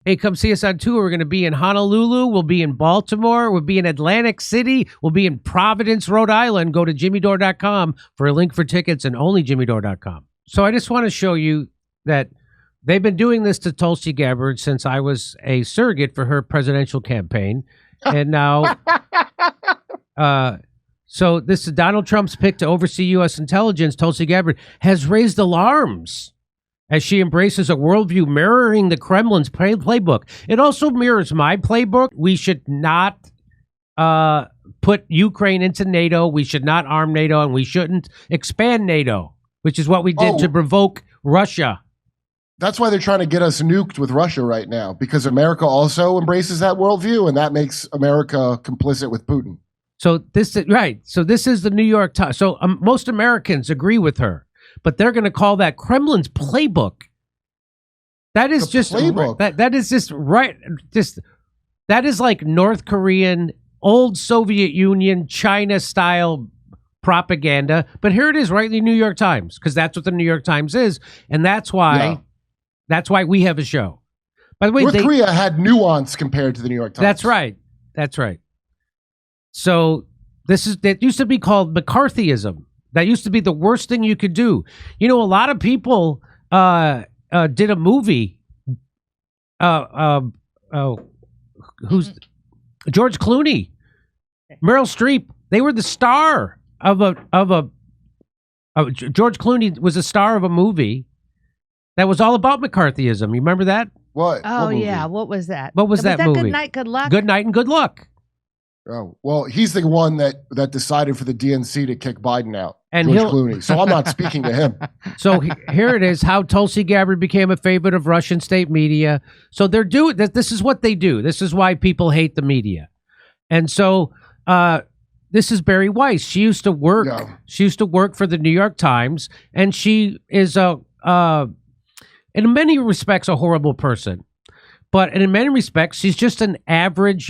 Hey, come see us on tour. We're going to be in Honolulu. We'll be in Baltimore. We'll be in Atlantic City. We'll be in Providence, Rhode Island. Go to jimmydore.com for a link for tickets, and only jimmydore.com. So I just want to show you that they've been doing this to Tulsi Gabbard since I was a surrogate for her presidential campaign. And now, so this is Donald Trump's pick to oversee U.S. intelligence. Tulsi Gabbard has raised alarms as she embraces a worldview mirroring the Kremlin's playbook. It also mirrors my playbook. We should not put Ukraine into NATO. We should not arm NATO, and we shouldn't expand NATO, which is what we did to provoke Russia. That's why they're trying to get us nuked with Russia right now, because America also embraces that worldview, and that makes America complicit with Putin. So this is right. So this is the New York Times. So most Americans agree with her, but they're going to call that Kremlin's playbook. That is just playbook. That is just right. Just that is like North Korean, old Soviet Union, China style propaganda. But here it is, right in the New York Times, because that's what the New York Times is, and that's why we have a show. By the way, North Korea had nuance compared to the New York Times. That's right. That's right. So that used to be called McCarthyism. That used to be the worst thing you could do. You know, a lot of people did a movie. Who's George Clooney, Meryl Streep? They were the star of George Clooney was a star of a movie that was all about McCarthyism. You remember that? What? Oh, yeah. What was that? What was that movie? Good Night, Good Luck? Good Night and Good Luck. Oh, well, he's the one that decided for the DNC to kick Biden out, and George Clooney. So I'm not speaking to him. So here it is, how Tulsi Gabbard became a favorite of Russian state media. So they're doing that. This is what they do. This is why people hate the media. And so this is Bari Weiss. She used to work. Yeah. She used to work for the New York Times, and she is in many respects a horrible person. But in many respects, she's just your average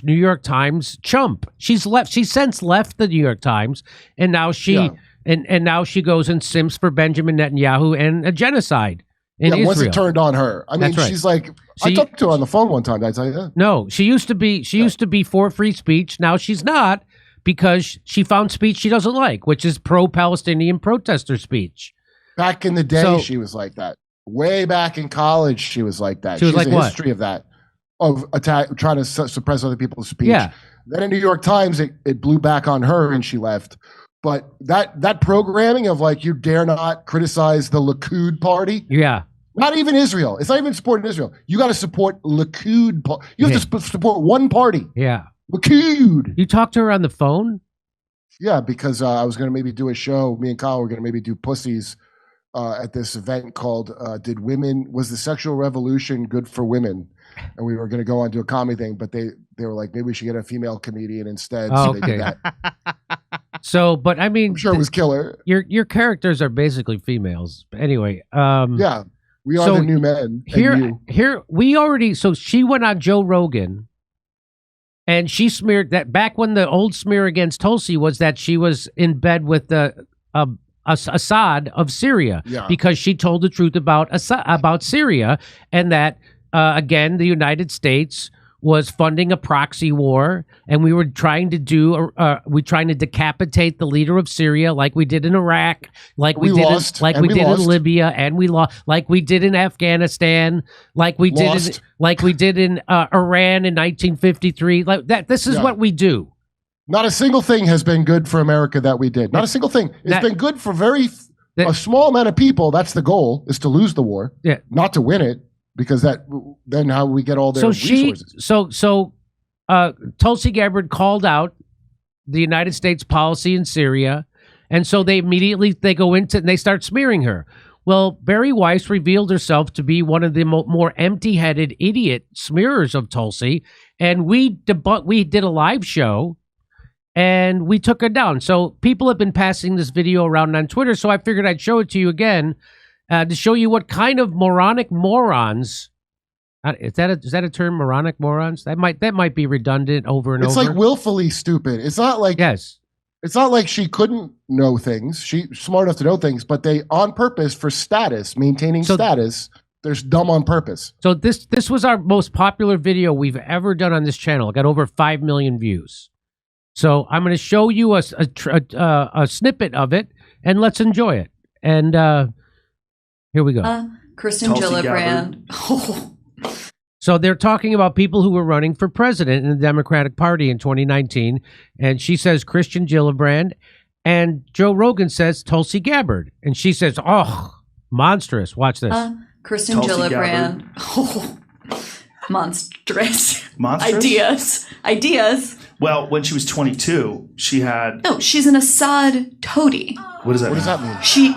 New York Times chump. She's since left the New York Times, and now and now she goes and sims for Benjamin Netanyahu and a genocide in Israel. Once it turned on her, I mean, she's like, I talked to her on the phone one time. Did I tell you that? No, she used to be for free speech. Now she's not, because she found speech she doesn't like, which is pro-Palestinian protester speech. Back in the day, she was like that. Way back in college, she was like that. She has like a history of that, of trying to suppress other people's speech. Yeah. Then in New York Times, it blew back on her and she left. But that programming of like, you dare not criticize the Likud party. Yeah. Not even Israel. It's not even supporting Israel. You got to support Likud. You have to support one party. Yeah. Likud. You talked to her on the phone? Yeah, because I was going to maybe do a show. Me and Kyle were going to maybe do Pussies at this event called Was the Sexual Revolution Good for Women? And we were going to go on to a comedy thing, but they were like, maybe we should get a female comedian instead. So they did that. So, but I mean, I'm sure it was killer. Your characters are basically females. Anyway, yeah, we are the new men. So she went on Joe Rogan, and she smeared that back when the old smear against Tulsi was that she was in bed with the Assad of Syria, because she told the truth about Syria, and that again the United States was funding a proxy war, and we were trying to decapitate the leader of Syria, like we did in Iraq, like we did in Libya, and we lost, like we did in Afghanistan, like we did in Iran in 1953. Like that. This is what we do. Not a single thing has been good for America that we did. Not a single thing. It's been good for a small amount of people. That's the goal, is to lose the war, not to win it, because then how we get all their resources. So Tulsi Gabbard called out the United States policy in Syria, and so they go into and they start smearing her. Well, Bari Weiss revealed herself to be one of the more empty-headed idiot smearers of Tulsi, and we did a live show. And we took her down. So people have been passing this video around on Twitter, so I figured I'd show it to you again to show you what kind of moronic morons. Is that a term, moronic morons? That might be redundant over and over. It's like willfully stupid. It's not like It's not like she couldn't know things. She's smart enough to know things, but they on purpose for status, maintaining status. They're dumb on purpose. So this was our most popular video we've ever done on this channel. It got over 5 million views. So I'm going to show you a snippet of it, and let's enjoy it. And here we go. Kirsten Gillibrand. So they're talking about people who were running for president in the Democratic Party in 2019. And she says Christian Gillibrand. And Joe Rogan says Tulsi Gabbard. And she says, oh, monstrous. Watch this. Kirsten Tulsi Gillibrand. Oh, monstrous. Monstrous? Ideas. Well, when she was 22, she had... No, she's an Assad toady. What does that mean? What does that mean? She...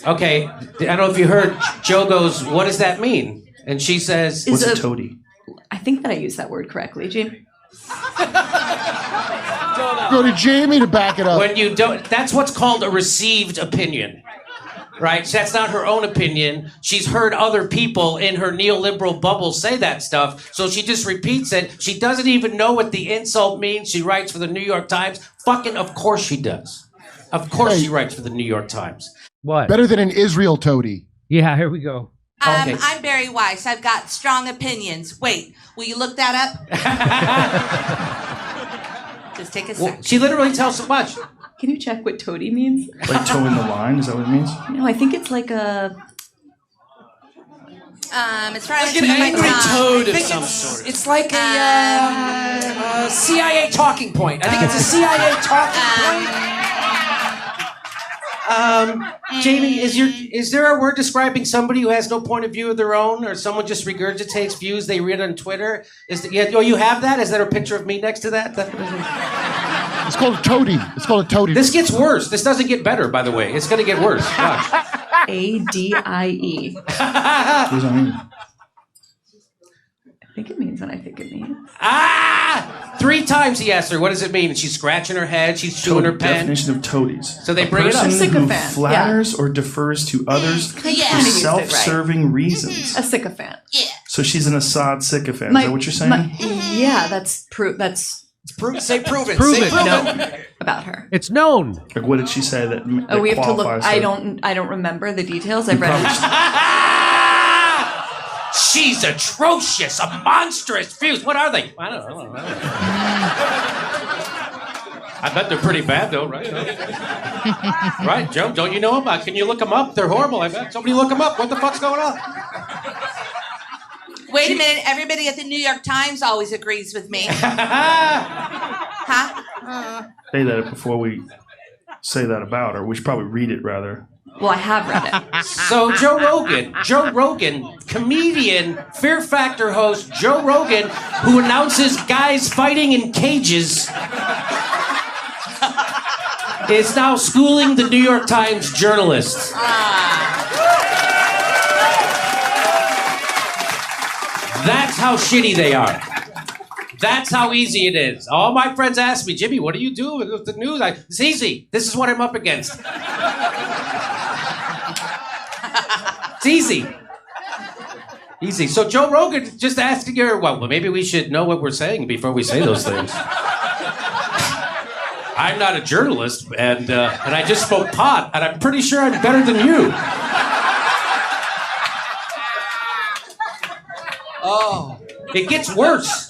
Okay, I don't know if you heard, Joe goes, what does that mean? And she says... What's a toady? I think that I used that word correctly, Jim. Go to Jamie to back it up. When you don't... That's what's called a received opinion. Right? That's not her own opinion. She's heard other people in her neoliberal bubble say that stuff, so she just repeats it. She doesn't even know what the insult means. She writes for the New York Times. Fucking of course she does. Of course she writes for the New York Times. What? Better than an Israel toady. Yeah, here we go. Okay. I'm Bari Weiss. I've got strong opinions. Wait, will you look that up? Just take a second. She literally tells so much. Can you check what toady means? Like towing the line? Is that what it means? No, I think it's like a... It's right Like an angry toad of some sort. It's like a CIA talking point. I think it's a CIA talking point. Jamie, is there a word describing somebody who has no point of view of their own, or someone just regurgitates views they read on Twitter? You have that? Is there a picture of me next to that? It's called a toady. It's called a toady. This gets worse. This doesn't get better, by the way. It's going to get worse. Watch. ADIE. What does that mean? I think it means what I think it means. 3 times he asked her, what does it mean? And she's scratching her head. She's chewing her pen. Definition of toadies. So they bring it up. A person who sycophant, flatters or defers to others for self-serving reasons. A sycophant. Yeah. So she's an Assad sycophant. Is that what you're saying? Yeah, that's Say proven. Prove Say it. proven. No. about her. It's known. Like, what did she say that Oh, we have to look. qualifies I her? don't remember the details. I've read it. She's atrocious, a monstrous fuse. What are they? I don't know. I bet they're pretty bad, though, right? Right, Joe? Don't you know them? Can you look them up? They're horrible, I bet. Somebody look them up. What the fuck's going on? Wait a minute. Everybody at the New York Times always agrees with me. Huh? Say that before we say that about her. We should probably read it, rather. Well, I have read it. So Joe Rogan, comedian, Fear Factor host Joe Rogan, who announces guys fighting in cages, is now schooling the New York Times journalists. That's how shitty they are. That's how easy it is. All my friends ask me, Jimmy, what do you do with the news? It's easy. This is what I'm up against. It's easy. Easy. So Joe Rogan just asking her, well, maybe we should know what we're saying before we say those things. I'm not a journalist, and I just spoke pot, and I'm pretty sure I'm better than you. Oh. It gets worse.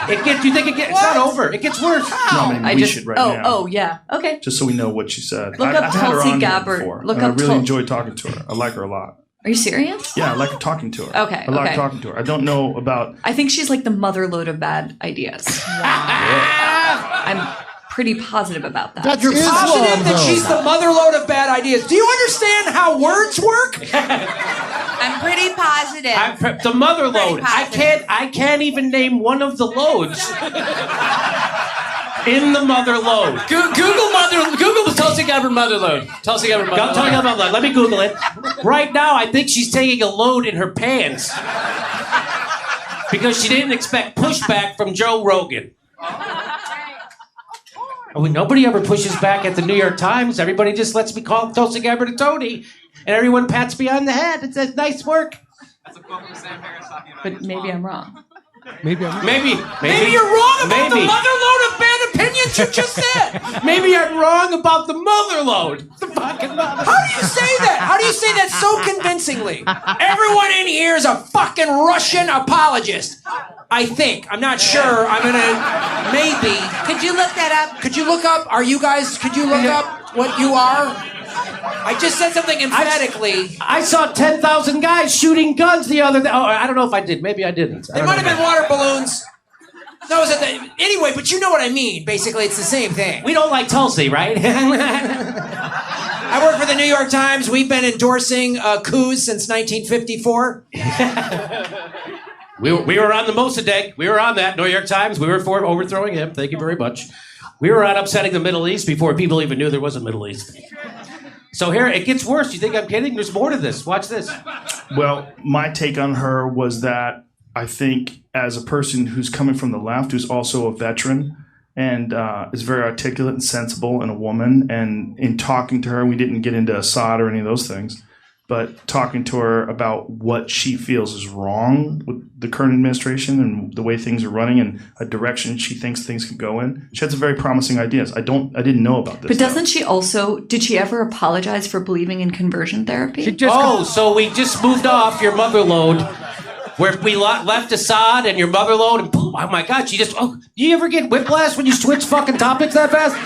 It gets. You think it gets? It's not over. It gets worse. No, I mean, we should right now. Oh, yeah. Okay. Just so we know what she said. Look up I've had her Tulsi on here Gabbard. before, Look and up I really Tul- enjoyed talking to her. I like her a lot. Are you serious? Yeah, I like talking to her. Okay, I like okay. talking to her. I don't know about... I think she's like the motherlode of bad ideas. I'm pretty positive about that. That's You're Islam, positive that though. she's the motherlode of bad ideas. Do you understand how words work? I'm pretty positive. The mother load. Pretty I can't even name one of the loads in the mother load. Google the Tulsi Gabbard motherlode. Tulsi Gabbard I'll tell you motherlode. about that. Let me Google it. Right now, I think she's taking a load in her pants because she didn't expect pushback from Joe Rogan. Nobody ever pushes back at the New York Times. Everybody just lets me call Tulsi Gabbard a toady, and everyone pats me on the head and says, "Nice work." But maybe I'm wrong. Maybe Maybe you're wrong about the motherlode of bad opinions you just said. Maybe I'm wrong about the motherlode. The fucking motherlode. How do you say that? How do you say that so convincingly? Everyone in here is a fucking Russian apologist. I think. I'm not sure. I'm gonna maybe. Could you look that up? Could you look up? Are you guys? Could you look up what you are? I just said something emphatically. I saw 10,000 guys shooting guns the other day. Oh, I don't know if I did. Maybe I didn't. They might have been water balloons. No, is it anyway? But you know what I mean. Basically, it's the same thing. We don't like Tulsi, right? I work for the New York Times. We've been endorsing coups since 1954. We were on the Mossadegh. We were on that, New York Times. We were for overthrowing him. Thank you very much. We were on upsetting the Middle East before people even knew there was a Middle East. So here, it gets worse. You think I'm kidding? There's more to this. Watch this. Well, my take on her was that I think as a person who's coming from the left, who's also a veteran, and is very articulate and sensible and a woman, and in talking to her, we didn't get into Assad or any of those things, but talking to her about what she feels is wrong with the current administration and the way things are running and a direction she thinks things could go in. She had some very promising ideas. I didn't know about this. But doesn't she also, did she ever apologize for believing in conversion therapy? So we just moved off your motherlode, where we left Assad and your motherlode, and boom, oh my God, do you ever get whiplash when you switch fucking topics that fast?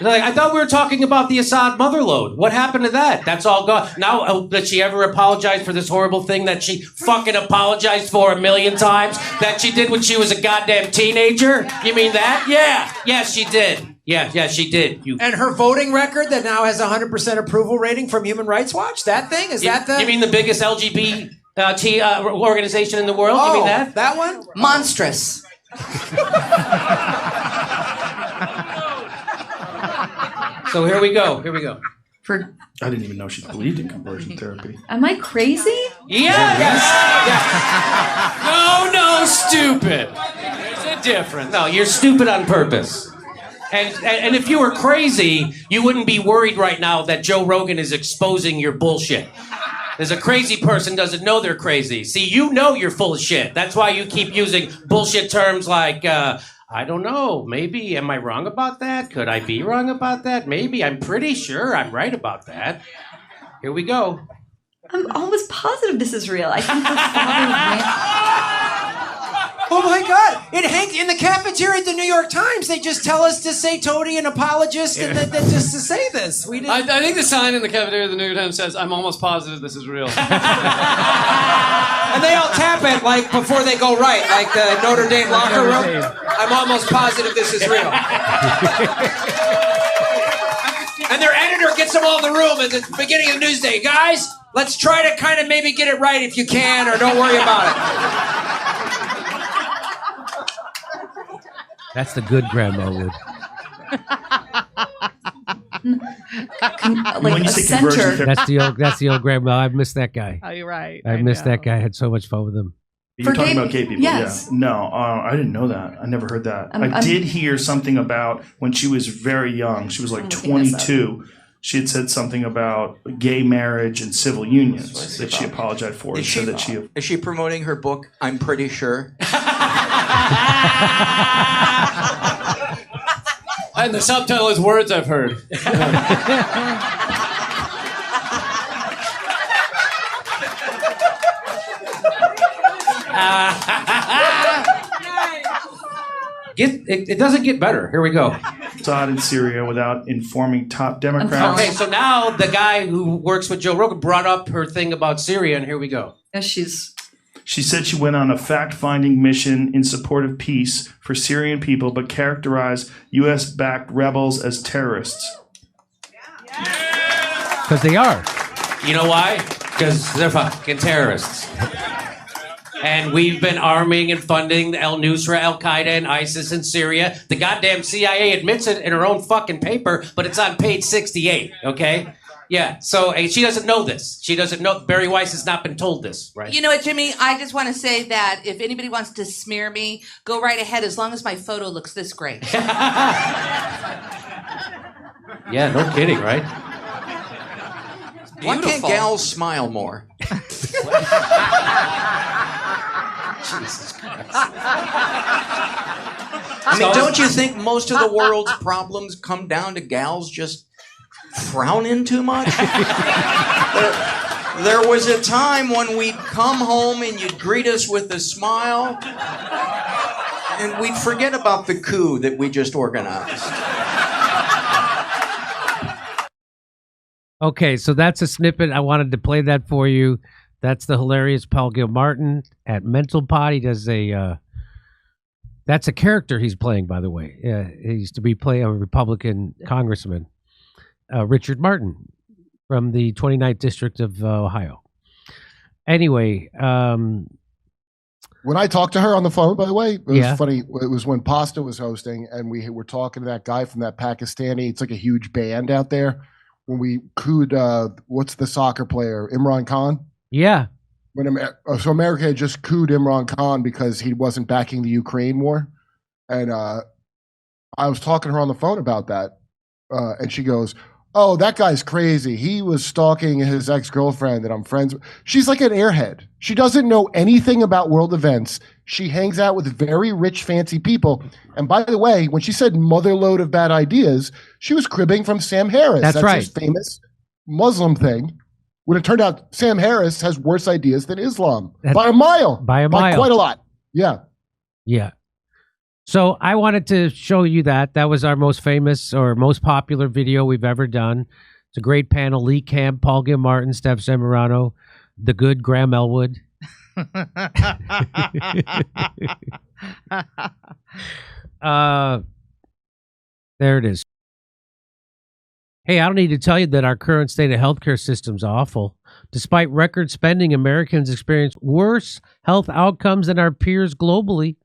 Like, I thought we were talking about the Assad motherlode. What happened to that? That's all gone. Now, did she ever apologize for this horrible thing that she fucking apologized for 1,000,000 times? That she did when she was a goddamn teenager? You mean that? Yeah. Yeah, she did. Yeah, she did. And her voting record that now has 100% approval rating from Human Rights Watch? That thing? Is that the... You mean the biggest LGBT organization in the world? You mean that? That one? Monstrous. So here we go. I didn't even know she believed in conversion therapy. Am I crazy? Yes. No, stupid. There's a difference. No, you're stupid on purpose. And if you were crazy, you wouldn't be worried right now that Joe Rogan is exposing your bullshit. There's a crazy person doesn't know they're crazy. See, you know you're full of shit. That's why you keep using bullshit terms like, I don't know, maybe, am I wrong about that? Could I be wrong about that? Maybe, I'm pretty sure I'm right about that. Here we go. I'm almost positive this is real. I think her father Oh my God! In the cafeteria at the New York Times, they just tell us to say toady and apologist, and that just to say this. We didn't. I think the sign in the cafeteria of the New York Times says, "I'm almost positive this is real." And they all tap it like before they go right, like the Notre Dame locker room. I'm almost positive this is real. And their editor gets them all in the room at the beginning of the news day. Guys, let's try to kind of maybe get it right if you can, or don't worry about it. That's the good grandma would. When you say conversion therapy, That's the old grandma. I missed that guy. Oh, you're right. I missed that guy. I had so much fun with him. you're For talking gay about gay people, yes. yeah. No, I didn't know that. I never heard that. I did hear something about when she was very young. She was like 22. She had said something about gay marriage and civil unions that she apologized for. Is she promoting her book, I'm Pretty Sure? And the subtitle is Words I've Heard. It doesn't get better. Here we go. Assad in Syria without informing top Democrats. Okay, so now the guy who works with Joe Rogan brought up her thing about Syria, and here we go. She said she went on a fact-finding mission in support of peace for Syrian people, but characterized U.S.-backed rebels as terrorists. Because they are. You know why? Because they're fucking terrorists. And we've been arming and funding al-Nusra, Al-Qaeda, and ISIS in Syria. The goddamn CIA admits it in her own fucking paper, but it's on page 68, okay? Yeah, so she doesn't know this. She doesn't know. Bari Weiss has not been told this, right? You know what, Jimmy? I just want to say that if anybody wants to smear me, go right ahead as long as my photo looks this great. Yeah, no kidding, right? Why can't gals smile more? Jesus Christ. I mean, don't you think most of the world's problems come down to gals just frowning too much? There was a time when we'd come home and you'd greet us with a smile, and we'd forget about the coup that we just organized. Okay, so that's a snippet. I wanted to play that for you. That's the hilarious Paul Gilmartin at Mental Pod. He does that's a character he's playing, by the way. He used to be playing a Republican congressman, Richard Martin, from the 29th District of Ohio. Anyway. When I talked to her on the phone, by the way, it was funny. It was when Pasta was hosting, and we were talking to that guy from that Pakistani. It's like a huge band out there. When we cooed, what's the soccer player, Imran Khan? Yeah. So America had just cooed Imran Khan because he wasn't backing the Ukraine war. And I was talking to her on the phone about that. And she goes, oh, that guy's crazy. He was stalking his ex-girlfriend that I'm friends with. She's like an airhead. She doesn't know anything about world events. She hangs out with very rich, fancy people. And by the way, when she said motherlode of bad ideas, she was cribbing from Sam Harris. That's right. His famous Muslim thing. When it turned out Sam Harris has worse ideas than Islam by a mile. By quite a lot. Yeah. Yeah. So I wanted to show you that. That was our most famous or most popular video we've ever done. It's a great panel. Lee Camp, Paul Gilmartin, Steph Zamorano, the good Graham Elwood. There it is. Hey, I don't need to tell you that our current state of healthcare system is awful. Despite record spending, Americans experience worse health outcomes than our peers globally.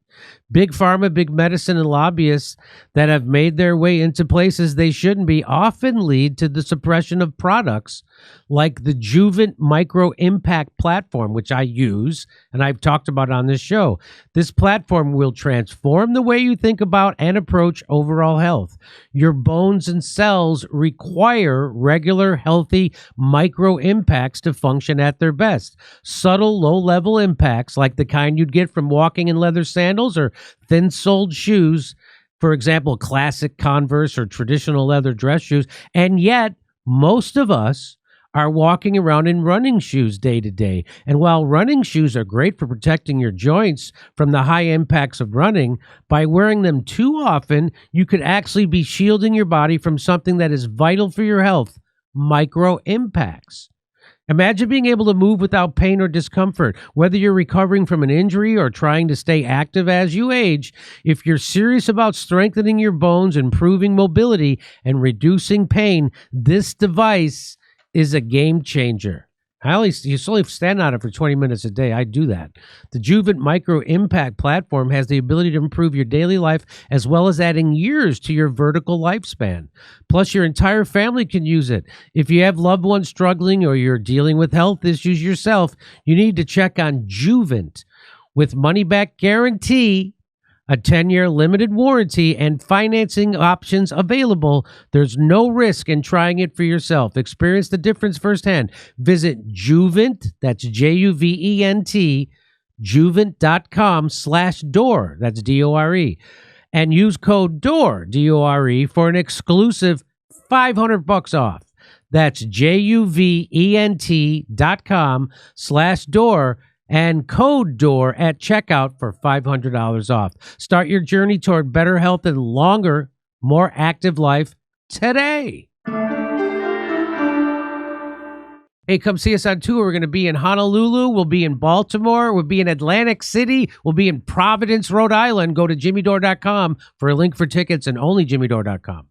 Big pharma, big medicine, and lobbyists that have made their way into places they shouldn't be often lead to the suppression of products like the Juvent Micro Impact platform, which I use and I've talked about on this show. This platform will transform the way you think about and approach overall health. Your bones and cells require regular, healthy micro impacts to function at their best. Subtle, low-level impacts like the kind you'd get from walking in leather sandals or thin-soled shoes, for example, classic Converse or traditional leather dress shoes, and yet most of us are walking around in running shoes day to day. And while running shoes are great for protecting your joints from the high impacts of running, by wearing them too often, you could actually be shielding your body from something that is vital for your health, micro impacts. Imagine being able to move without pain or discomfort, whether you're recovering from an injury or trying to stay active as you age. If you're serious about strengthening your bones, improving mobility, and reducing pain, this device is a game changer. You only stand on it for 20 minutes a day. I do that. The Juvent Micro Impact platform has the ability to improve your daily life as well as adding years to your vertical lifespan. Plus, your entire family can use it. If you have loved ones struggling or you're dealing with health issues yourself, you need to check on Juvent. With money-back guarantee, a 10-year limited warranty, and financing options available, there's no risk in trying it for yourself. Experience the difference firsthand. Visit Juvent, that's Juvent, Juvent.com/door, that's D-O-R-E, and use code DORE, D-O-R-E, for an exclusive $500 off. That's Juvent.com/door, and code DOOR at checkout for $500 off. Start your journey toward better health and longer, more active life today. Hey, come see us on tour. We're going to be in Honolulu. We'll be in Baltimore. We'll be in Atlantic City. We'll be in Providence, Rhode Island. Go to jimmydore.com for a link for tickets, and only jimmydore.com.